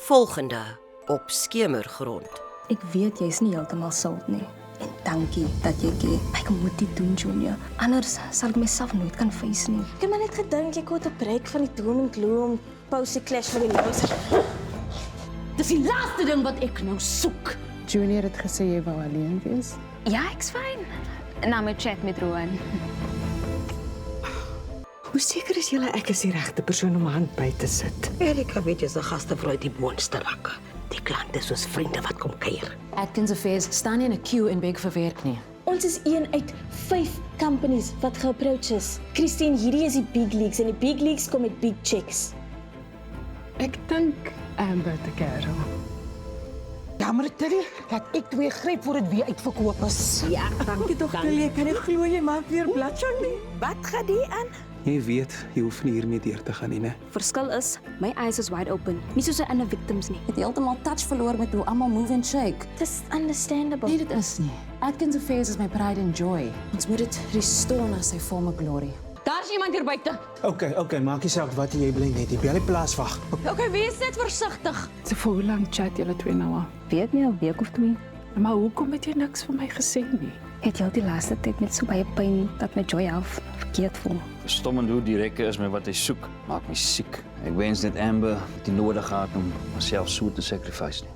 Volgende op Skemergrond. Ek weet jy's nie heeltemal sold nie. En dankie dat jy gee. Ek moet dit doen, Junior. Anders sal ek myself nooit kan face nie. Ek het maar net gedink ek het 'n break van die doom en gloom pouse clash van die losers. Dis die laaste ding wat ek nou soek. Junior het gesê jy wou alleen wees. Ja, ek's fyn. Na my chat met Rowan. Hoe seker is julle ek is die regte persoon om 'n hand by te sit? Erika weet jy's 'n gastevrou uit die boonste rakke. Die klante soos vriende wat kom kuier. Atkins Affairs staan nie in 'n queue en beg vir werk nie. Ons is een uit 5 companies wat geapproach is. Christine, hierdie is die big leagues en die big leagues kom met big checks. Ek dink Amber te kerel. Ja, maar Tilly, laat ek 2 gryp voor dit weer uitverkoop is. Ja, dankie tog, Tilly. Ek kan nie glo jy maak weer bladjang nie. Wat gaan die aan? Jy weet, jy hoef nie hiermee deur te gaan nie, né? Verskil is, my eyes is wide open. Nie soos 'n ander victims nie. Ek het heeltemal touch verloor met hoe almal move and shake. Dis understandable. Nee, dit is nie. Atkins Affairs is my pride and joy. Ons moet dit restore na sy former glory. Daar's iemand hier buite. Okay, maak nie saak wat jy bly net. Jy bel die plaaswag. Okay, wees net versigtig. So vir hoe lank chat julle twee nou al? Weet nie 'n week of 2. Maar hoekom het jy niks van my gesê nie? Het jy al die laaste tyd met so baie pyn dat my joy half verkeerd voel? Verstom en hoe direk is met wat hy soek, maak my siek. Ek wens net Amber het die nodig gehad om haarself so te sacrifice nie.